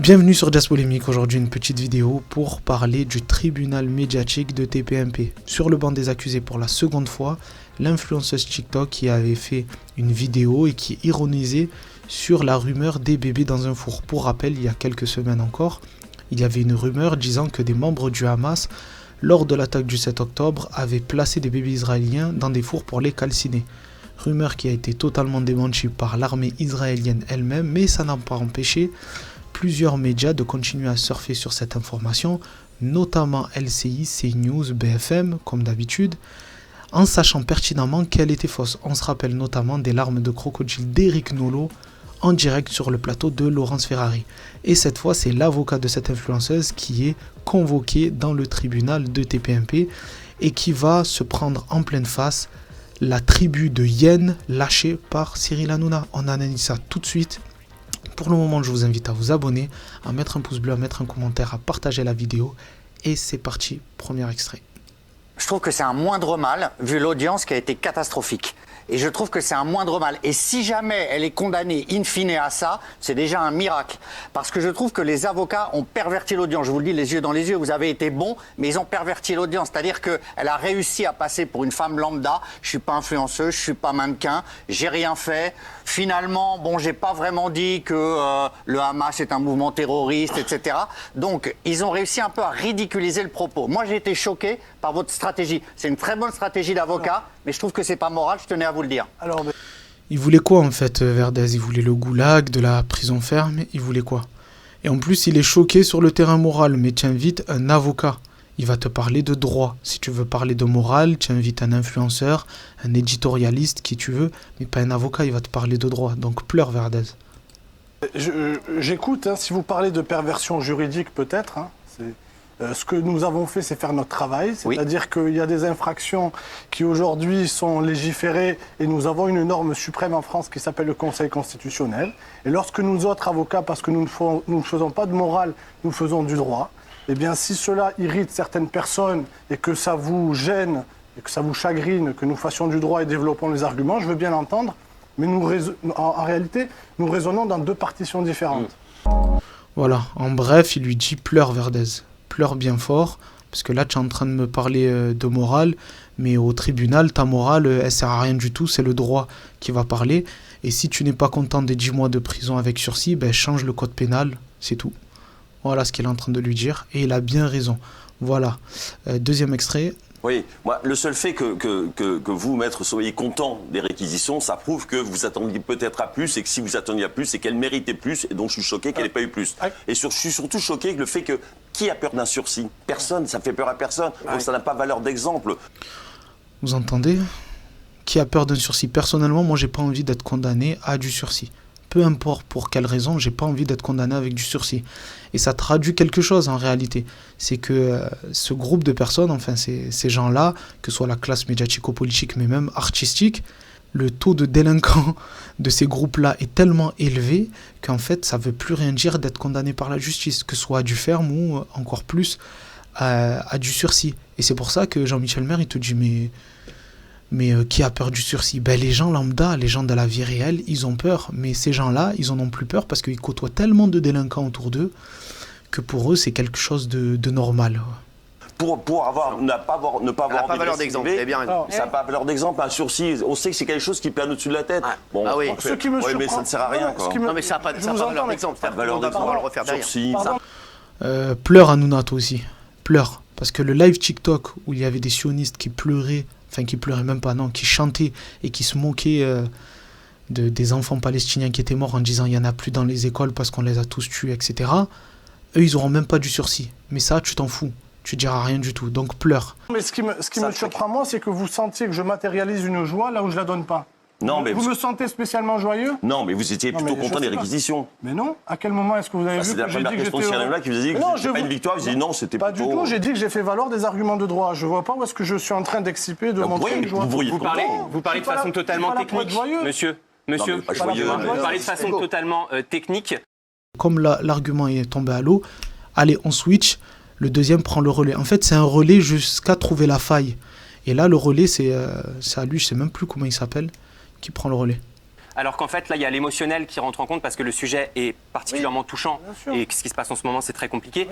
Bienvenue sur Jazz Polémique, aujourd'hui une petite vidéo pour parler du tribunal médiatique de TPMP. Sur le banc des accusés pour la seconde fois, l'influenceuse TikTok qui avait fait une vidéo et qui ironisait sur la rumeur des bébés dans un four. Pour rappel, il y a quelques semaines encore, il y avait une rumeur disant que des membres du Hamas, lors de l'attaque du 7 octobre, avaient placé des bébés israéliens dans des fours pour les calciner. Rumeur qui a été totalement démentie par l'armée israélienne elle-même, mais ça n'a pas empêché plusieurs médias de continuer à surfer sur cette information, notamment LCI, CNews, BFM, comme d'habitude, en sachant pertinemment qu'elle était fausse. On se rappelle notamment des larmes de crocodile d'Éric Nolot en direct sur le plateau de Laurence Ferrari. Et cette fois, c'est l'avocat de cette influenceuse qui est convoqué dans le tribunal de TPMP et qui va se prendre en pleine face la tribu de hyènes lâchée par Cyril Hanouna. On analyse ça tout de suite. Pour le moment, je vous invite à vous abonner, à mettre un pouce bleu, à mettre un commentaire, à partager la vidéo. Et c'est parti, premier extrait. Je trouve que c'est un moindre mal, vu l'audience qui a été catastrophique. Et je trouve que c'est un moindre mal. Et si jamais elle est condamnée in fine à ça, c'est déjà un miracle. Parce que je trouve que les avocats ont perverti l'audience. Je vous le dis les yeux dans les yeux, vous avez été bons, mais ils ont perverti l'audience. C'est-à-dire qu'elle a réussi à passer pour une femme lambda. Je suis pas influenceuse, je suis pas mannequin, j'ai rien fait. Finalement, bon, j'ai pas vraiment dit que le Hamas est un mouvement terroriste, etc. Donc, ils ont réussi un peu à ridiculiser le propos. Moi, j'ai été choqué par votre stratégie. C'est une très bonne stratégie d'avocat, mais je trouve que c'est pas moral, je tenais à vous le dire. Alors, il voulait quoi en fait, Verdez? Il voulait le goulag, de la prison ferme, il voulait quoi? Et en plus, il est choqué sur le terrain moral, mais tu invites un avocat. Il va te parler de droit. Si tu veux parler de morale, tu invites un influenceur, un éditorialiste, qui tu veux, mais pas un avocat, il va te parler de droit. Donc pleure, Verdez. J'écoute, si vous parlez de perversion juridique peut-être, ce que nous avons fait, c'est faire notre travail, c'est-à-dire qu'il y a des infractions qui aujourd'hui sont légiférées et nous avons une norme suprême en France qui s'appelle le Conseil constitutionnel. Et lorsque nous autres avocats, parce que nous ne faisons pas de morale, nous faisons du droit, eh bien si cela irrite certaines personnes et que ça vous gêne et que ça vous chagrine, que nous fassions du droit et développons les arguments, je veux bien l'entendre, mais en réalité, nous raisonnons dans deux partitions différentes. Voilà, en bref, il lui dit pleure, Verdez. Pleure bien fort, parce que là tu es en train de me parler de morale, mais au tribunal, ta morale, elle sert à rien du tout, c'est le droit qui va parler. Et si tu n'es pas content des 10 mois de prison avec sursis, ben change le code pénal, c'est tout. Voilà ce qu'il est en train de lui dire, et il a bien raison. Voilà, deuxième extrait. Oui, moi, le seul fait que vous, maître, soyez content des réquisitions, ça prouve que vous attendiez peut-être à plus, et que si vous attendiez à plus, c'est qu'elle méritait plus, et donc je suis choqué qu'elle n'ait pas eu plus. Et je suis surtout choqué que le fait que, qui a peur d'un sursis? Personne, ça fait peur à personne, donc ça n'a pas valeur d'exemple. Vous entendez? Qui a peur d'un sursis? Personnellement, moi, j'ai pas envie d'être condamné à du sursis. Peu importe pour quelle raison, j'ai pas envie d'être condamné avec du sursis. Et ça traduit quelque chose en réalité. C'est que ce groupe de personnes, enfin ces gens-là, que ce soit la classe médiatico-politique mais même artistique, le taux de délinquants de ces groupes-là est tellement élevé qu'en fait ça veut plus rien dire d'être condamné par la justice, que ce soit à du ferme ou encore plus à du sursis. Et c'est pour ça que Jean-Michel Maire il te dit mais qui a peur du sursis? Ben, les gens lambda, les gens de la vie réelle, ils ont peur. Mais ces gens-là, ils en ont plus peur parce qu'ils côtoient tellement de délinquants autour d'eux que pour eux, c'est quelque chose de normal. Pour ne pas avoir valeur d'exemple, vous avez bien raison. Ça n'a pas valeur d'exemple, un sursis. On sait que c'est quelque chose qui plane au-dessus de la tête. Bon, ah oui. Mais ça ne sert à rien. Quoi. Non, mais ça n'a pas valeur d'exemple. Pas de valeur d'exemple. On va le refaire derrière. Pleure Hanouna, toi aussi. Pleure. Parce que le live TikTok où il y avait des sionistes qui pleuraient, enfin qui pleuraient même pas, non, qui chantaient et qui se moquaient des enfants palestiniens qui étaient morts en disant il n'y en a plus dans les écoles parce qu'on les a tous tués, etc. Eux, ils n'auront même pas du sursis. Mais ça, tu t'en fous. Tu diras rien du tout. Donc pleure. Mais ce qui me surprend, moi, c'est que vous sentiez que je matérialise une joie là où je la donne pas. Non, mais vous me sentez spécialement joyeux? Non, mais vous étiez plutôt content des réquisitions. Mais non, à quel moment est-ce que vous avez vu que j'ai dit que j'étais là qui vous a dit que c'était pas une victoire, vous avez dit non, c'était pas du tout, j'ai dit que j'ai fait valoir des arguments de droit. Je vois pas où est-ce que je suis en train d'exciper, de montrer une joie. Vous parlez de façon totalement technique, monsieur. Vous parlez de façon totalement technique. Comme l'argument est tombé à l'eau, allez, on switch, le deuxième prend le relais. En fait, c'est un relais jusqu'à trouver la faille. Et là, le relais, c'est à lui, je sais même plus comment il s'appelle, qui prend le relais. alors qu'en fait, là, il y a l'émotionnel qui rentre en compte parce que le sujet est particulièrement touchant et ce qui se passe en ce moment, c'est très compliqué.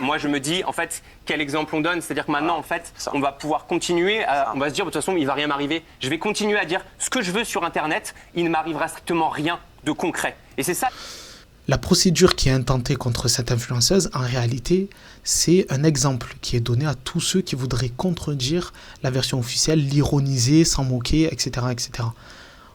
Moi, je me dis, en fait, quel exemple on donne? C'est-à-dire que maintenant, en fait, on va pouvoir continuer, on va se dire, de toute façon, il ne va rien m'arriver. Je vais continuer à dire ce que je veux sur Internet, il ne m'arrivera strictement rien de concret. Et c'est ça. La procédure qui est intentée contre cette influenceuse, en réalité, c'est un exemple qui est donné à tous ceux qui voudraient contredire la version officielle, l'ironiser, s'en moquer, etc., etc.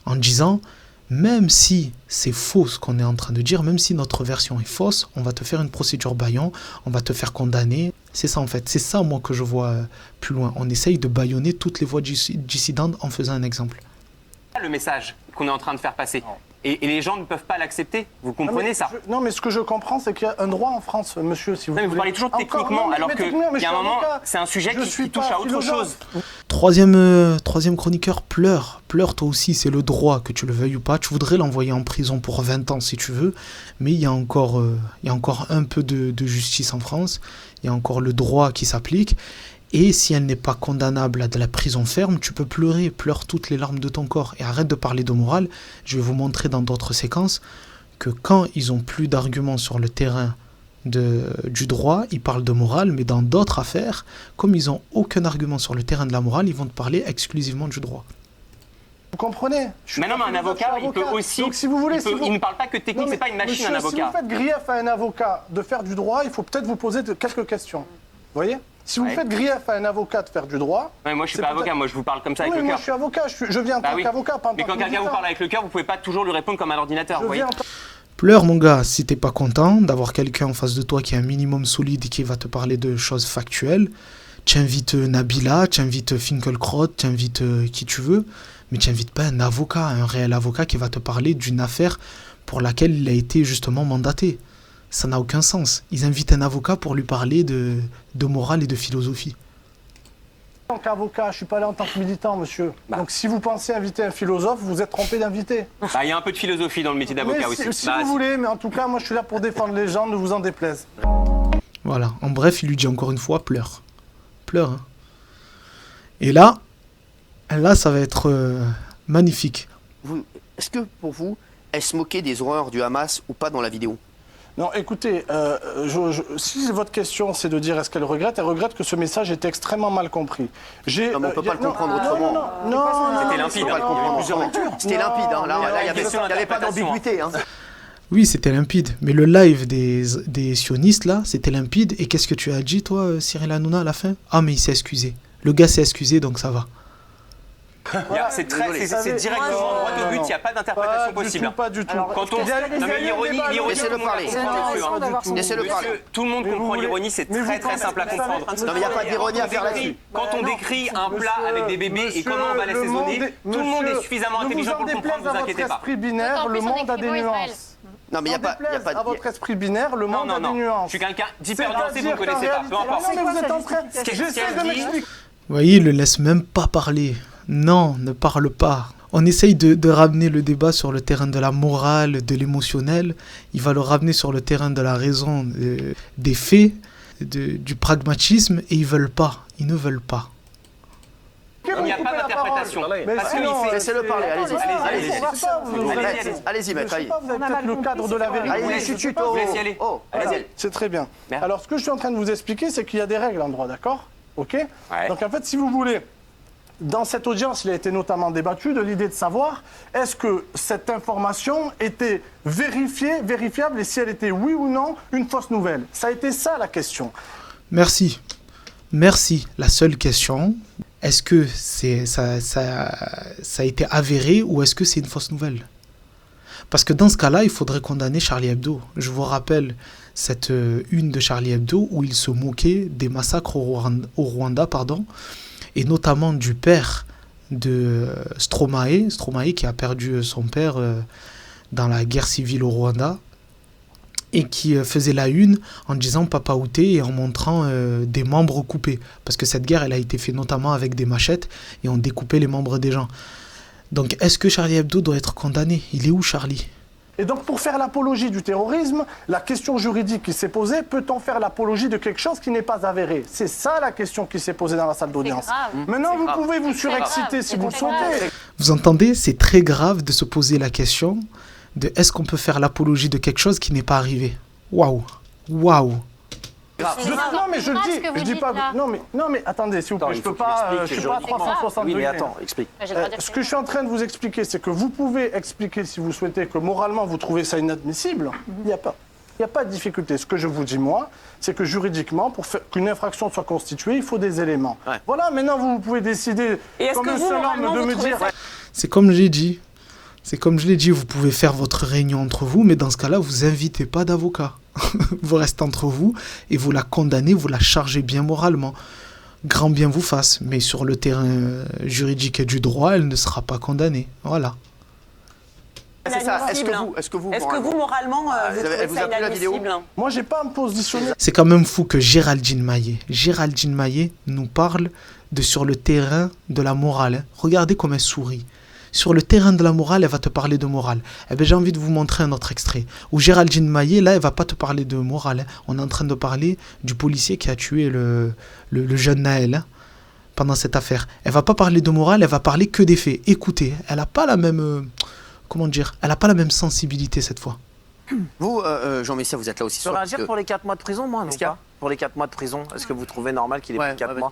En disant, même si c'est faux ce qu'on est en train de dire, même si notre version est fausse, on va te faire une procédure bâillon, on va te faire condamner. C'est ça en fait, c'est ça moi que je vois plus loin. On essaye de bâillonner toutes les voix dissidentes en faisant un exemple. Le message qu'on est en train de faire passer. Et les gens ne peuvent pas l'accepter. Vous comprenez ça? Non, mais ce que je comprends, c'est qu'il y a un droit en France, monsieur, si vous voulez. Vous parlez toujours techniquement, alors qu'il y a un moment, c'est un sujet qui touche à autre chose. Troisième chroniqueur, pleure. Pleure toi aussi, c'est le droit, que tu le veuilles ou pas. Tu voudrais l'envoyer en prison pour 20 ans si tu veux, mais il y a encore un peu de justice en France. Il y a encore le droit qui s'applique. Et si elle n'est pas condamnable à de la prison ferme, tu peux pleurer, pleure toutes les larmes de ton corps. Et arrête de parler de morale. Je vais vous montrer dans d'autres séquences que quand ils ont plus d'arguments sur le terrain du droit, ils parlent de morale, mais dans d'autres affaires, comme ils n'ont aucun argument sur le terrain de la morale, ils vont te parler exclusivement du droit. Vous comprenez? Mais non, mais un avocat, il peut aussi... Donc, si vous voulez, il ne parle pas que technique, c'est pas une machine, un avocat. Si vous faites grief à un avocat de faire du droit, il faut peut-être vous poser quelques questions. Vous voyez? Si vous faites grief à un avocat de faire du droit... Ouais, moi, je ne suis pas avocat, moi, je vous parle comme ça avec le cœur. Moi, je suis avocat, je viens en tant qu'avocat. Mais quand quelqu'un vous parle avec le cœur, vous ne pouvez pas toujours lui répondre comme à l'ordinateur, vous voyez. Pleure, mon gars, si t'es pas content d'avoir quelqu'un en face de toi qui est un minimum solide et qui va te parler de choses factuelles. Tu invites Nabila, tu invites Finkelkraut, tu invites qui tu veux, mais tu invites pas un avocat, un réel avocat qui va te parler d'une affaire pour laquelle il a été justement mandaté. Ça n'a aucun sens. Ils invitent un avocat pour lui parler de morale et de philosophie. En tant qu'avocat, je ne suis pas là en tant que militant, monsieur. Donc si vous pensez inviter un philosophe, vous êtes trompé d'inviter. Il y a un peu de philosophie dans le métier d'avocat aussi. Si vous voulez, mais en tout cas, moi je suis là pour défendre les gens, ne vous en déplaise. Voilà, en bref, il lui dit encore une fois, pleure. Pleure. Hein. Et là, ça va être magnifique. Est-ce que pour vous, elle se moquait des horreurs du Hamas ou pas dans la vidéo? Non, écoutez, si votre question c'est de dire est-ce qu'elle regrette, elle regrette que ce message était extrêmement mal compris. Non, mais on ne peut pas le comprendre autrement. Non, c'était limpide. C'était limpide, hein. Là, il n'y avait pas d'ambiguïté. Hein. Oui, c'était limpide. Mais le live des sionistes, là, c'était limpide. Et qu'est-ce que tu as dit, toi, Cyril Hanouna, à la fin? Ah, mais il s'est excusé. Le gars s'est excusé, donc ça va. C'est directement droit au but, il n'y a pas d'interprétation possible. Pas du tout. Quand on... Non mais l'ironie, laissez-le parler. Laissez-le parler. Tout le monde comprend l'ironie, c'est très simple à comprendre. Non mais il n'y a pas d'ironie à faire là-dessus. Quand on décrit un plat avec des bébés et comment on va l'assaisonner, tout le monde est suffisamment intelligent pour le comprendre, ne vous inquiétez pas. Esprit binaire, le monde a des nuances. Non mais il n'y a pas à votre esprit binaire, le monde a des nuances. Je suis quelqu'un d'hyper nuancé, vous ne connaissez pas, peu importe. Vous êtes en train... J'essaie de m'expliquer. Vous voyez, il le laisse même pas parler. Non, ne parle pas. On essaye de ramener le débat sur le terrain de la morale, de l'émotionnel. Il va le ramener sur le terrain de la raison, des faits, du pragmatisme, et ils veulent pas. Ils ne veulent pas. Il n'y a pas d'interprétation. Laissez-le parler, allez-y. Allez-y, maître. Vous avez peut-être le cadre de la vérité. Allez-y, c'est très bien. Alors, ce que je suis en train de vous expliquer, c'est qu'il y a des règles en droit, d'accord? Ok? Donc, en fait, si vous voulez... Dans cette audience, il a été notamment débattu de l'idée de savoir est-ce que cette information était vérifiable et si elle était oui ou non une fausse nouvelle. Ça a été ça la question. Merci. La seule question, est-ce que ça a été avéré ou est-ce que c'est une fausse nouvelle? Parce que dans ce cas-là, il faudrait condamner Charlie Hebdo. Je vous rappelle cette une de Charlie Hebdo où il se moquait des massacres au Rwanda, et notamment du père de Stromae qui a perdu son père dans la guerre civile au Rwanda, et qui faisait la une en disant Papa Outé et en montrant des membres coupés. Parce que cette guerre, elle a été faite notamment avec des machettes et on découpait les membres des gens. Donc est-ce que Charlie Hebdo doit être condamné? Il est où Charlie? Et donc, pour faire l'apologie du terrorisme, la question juridique qui s'est posée, peut-on faire l'apologie de quelque chose qui n'est pas avéré? C'est ça la question qui s'est posée dans la salle d'audience. Maintenant, vous pouvez vous surexciter si vous le souhaitez. Vous entendez, c'est très grave de se poser la question de est-ce qu'on peut faire l'apologie de quelque chose qui n'est pas arrivé? Waouh, waouh. Non mais je dis pas. Non mais attendez, s'il vous plaît, je peux pas à 360 degrés. Oui, mais attends, explique. Ce que je suis en train de vous expliquer, c'est que vous pouvez expliquer si vous souhaitez que moralement vous trouvez ça inadmissible. Il n'y a pas de difficulté. Ce que je vous dis moi, c'est que juridiquement, pour qu'une infraction soit constituée, il faut des éléments. Ouais. Voilà. Maintenant, vous pouvez décider comme un seul homme de me dire. C'est comme j'ai dit. C'est comme je l'ai dit, vous pouvez faire votre réunion entre vous, mais dans ce cas-là, vous invitez pas d'avocat. Vous restez entre vous et vous la condamnez, vous la chargez bien moralement. Grand bien vous fasse, mais sur le terrain juridique et du droit, elle ne sera pas condamnée. Voilà. C'est ça. Est-ce que vous moralement, vous trouvez ça inadmissible? Moi, j'ai pas à me positionner. C'est quand même fou que Géraldine Maillet nous parle de sur le terrain de la morale. Hein. Regardez comme elle sourit. Sur le terrain de la morale, elle va te parler de morale. Eh bien, j'ai envie de vous montrer un autre extrait. Où Géraldine Maillet, là, elle va pas te parler de morale. Hein. On est en train de parler du policier qui a tué le jeune Naël hein, pendant cette affaire. Elle va pas parler de morale, elle va parler que des faits. Écoutez, elle n'a pas la même... elle n'a pas la même sensibilité cette fois. Vous, Jean Messia, vous êtes là aussi sur... Je peux réagir pour les 4 mois de prison, moi, non pas? Pour les 4 mois de prison, est-ce que vous trouvez normal qu'il ait pris 4 mois?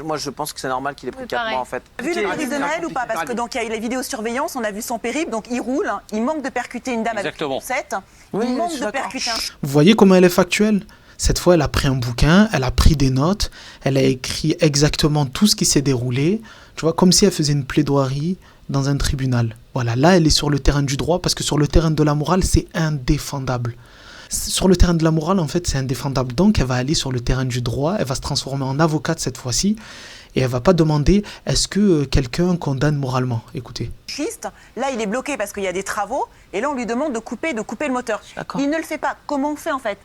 Moi, je pense que c'est normal qu'il ait pris 4 mois, en fait. Vous avez vu le périph' de Naël ou pas? Parce que donc il y a eu la vidéosurveillance, on a vu son périple, donc il roule, il manque de percuter une dame avec une poussette, il manque de percuter un... Vous voyez comment elle est factuelle? Cette fois, elle a pris un bouquin, elle a pris des notes, elle a écrit exactement tout ce qui s'est déroulé, tu vois, comme si elle faisait une plaidoirie dans un tribunal. Voilà, là, elle est sur le terrain du droit, parce que sur le terrain de la morale, c'est indéfendable. Sur le terrain de la morale, en fait, c'est indéfendable. Donc, elle va aller sur le terrain du droit, elle va se transformer en avocate cette fois-ci, et elle va pas demander est-ce que quelqu'un condamne moralement. Écoutez. Là, il est bloqué parce qu'il y a des travaux, et là, on lui demande de couper le moteur. Il ne le fait pas. Comment on fait, en fait?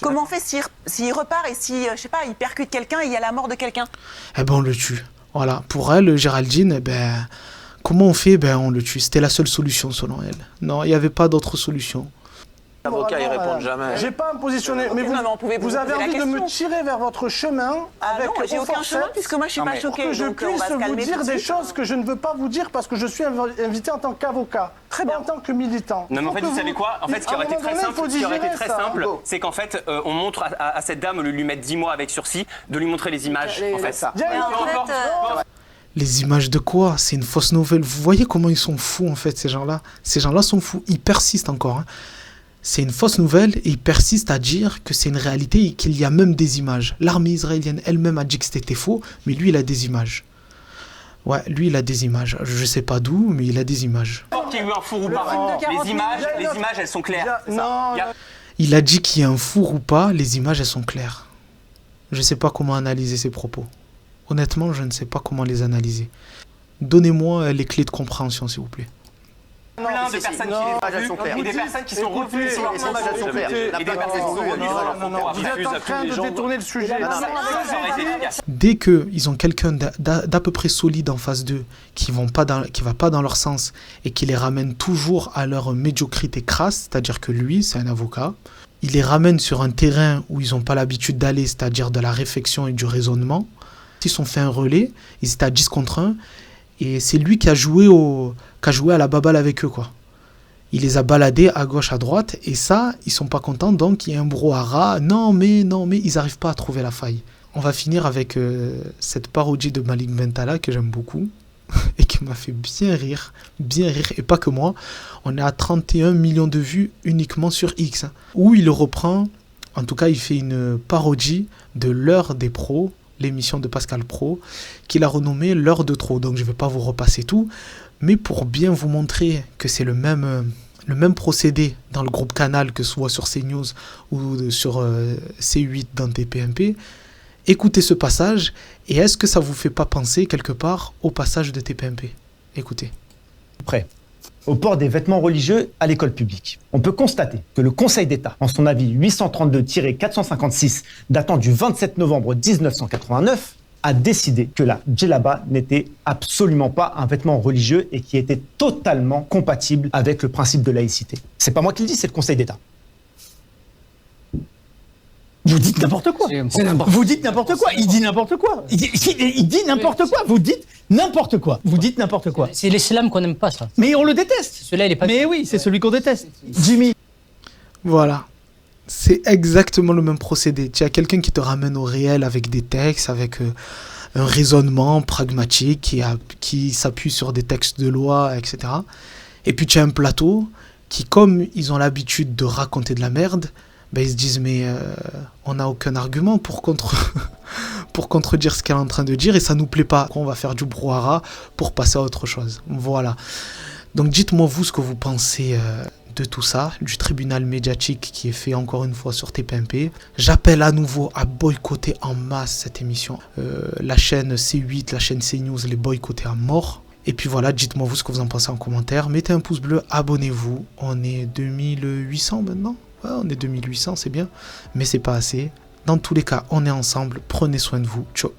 Comment on fait s'il repart et si, je sais pas, il percute quelqu'un et il y a la mort de quelqu'un? Eh ben, on le tue. Voilà. Pour elle, Géraldine, eh ben, comment on fait? Ben, on le tue. C'était la seule solution, selon elle. Non, il n'y avait pas d'autre solution. Les avocats, ils répondent jamais. J'ai pas à me positionner, mais vous avez envie de me tirer vers votre chemin avec non, j'ai aucun chemin puisque moi je suis pas choquée. Pour que je puisse vous dire des choses que je ne veux pas vous dire parce que je suis invité en tant qu'avocat, pas en tant que militant. Non mais en fait, vous savez quoi? En fait, ce qui aurait été très simple, c'est qu'en fait, on montre à cette dame, au lieu de lui mettre 10 mois avec sursis, de lui montrer les images, en fait. Les images de quoi? C'est une fausse nouvelle. Vous voyez comment ils sont fous, en fait, ces gens-là? Ces gens-là sont fous. Ils persistent encore, hein. C'est une fausse nouvelle et ils persistent à dire que c'est une réalité et qu'il y a même des images. L'armée israélienne elle-même a dit que c'était faux, mais lui, il a des images. Ouais, lui, il a des images. Je sais pas d'où, mais il a des images. Qu'il y a eu un four ou pas, les images, elles sont claires. Il a dit qu'il y a un four ou pas, les images, elles sont claires. Je sais pas comment analyser ses propos. Honnêtement, je ne sais pas comment les analyser. Donnez-moi les clés de compréhension, s'il vous plaît. Plein de personnes qui des personnes qui sont revenues sur leur et des personnes qui sont revenues sur leur vous êtes en train de détourner le sujet. Dès qu'ils ont quelqu'un d'à peu près solide en face d'eux, qui va pas dans leur sens et qui les ramène toujours à leur médiocrité crasse, c'est-à-dire que lui, c'est un avocat, il les ramène sur un terrain où ils n'ont pas l'habitude d'aller, c'est-à-dire de la réflexion et du raisonnement. Ils sont fait un relais, ils étaient à 10 contre 1, et c'est lui qui a joué à la baballe avec eux, quoi. Il les a baladés à gauche, à droite, et ça, ils sont pas contents, donc il y a un brouhaha. Non, mais ils n'arrivent pas à trouver la faille. On va finir avec cette parodie de Malik Bentala que j'aime beaucoup, et qui m'a fait bien rire, et pas que moi. On est à 31 millions de vues uniquement sur X, hein, où il reprend, en tout cas il fait une parodie de l'heure des pros, l'émission de Pascal Pro, qu'il a renommée l'heure de trop. Donc je ne vais pas vous repasser tout, mais pour bien vous montrer que c'est le même procédé dans le groupe Canal, que ce soit sur CNews ou sur C8 dans TPMP, écoutez ce passage, et est-ce que ça vous fait pas penser quelque part au passage de TPMP? Écoutez. Prêt. Au port des vêtements religieux à l'école publique. On peut constater que le Conseil d'État, en son avis 832-456, datant du 27 novembre 1989, a décidé que la djellaba n'était absolument pas un vêtement religieux et qui était totalement compatible avec le principe de laïcité. C'est pas moi qui le dis, c'est le Conseil d'État. Vous dites n'importe quoi. Vous dites n'importe quoi. Il dit n'importe quoi. Il dit n'importe quoi. Vous dites n'importe quoi. Vous dites n'importe quoi. C'est l'islam qu'on n'aime pas, ça. Mais on le déteste. Celui-là, il est pas... Mais oui, c'est celui qu'on déteste. Jimmy. Voilà. C'est exactement le même procédé. Tu as quelqu'un qui te ramène au réel avec des textes, avec un raisonnement pragmatique qui s'appuie sur des textes de loi, etc. Et puis tu as un plateau qui, comme ils ont l'habitude de raconter de la merde, ben ils se disent mais on n'a aucun argument pour contredire ce qu'elle est en train de dire et ça nous plaît pas. On va faire du brouhaha pour passer à autre chose. Voilà. Donc dites-moi vous ce que vous pensez de tout ça, du tribunal médiatique qui est fait encore une fois sur TPMP. J'appelle à nouveau à boycotter en masse cette émission. La chaîne C8, la chaîne CNews, les boycotter à mort. Et puis voilà, dites-moi vous ce que vous en pensez en commentaire. Mettez un pouce bleu, abonnez-vous. On est 2800 maintenant. Ouais, on est 2800, c'est bien, mais c'est pas assez. Dans tous les cas, on est ensemble. Prenez soin de vous. Ciao.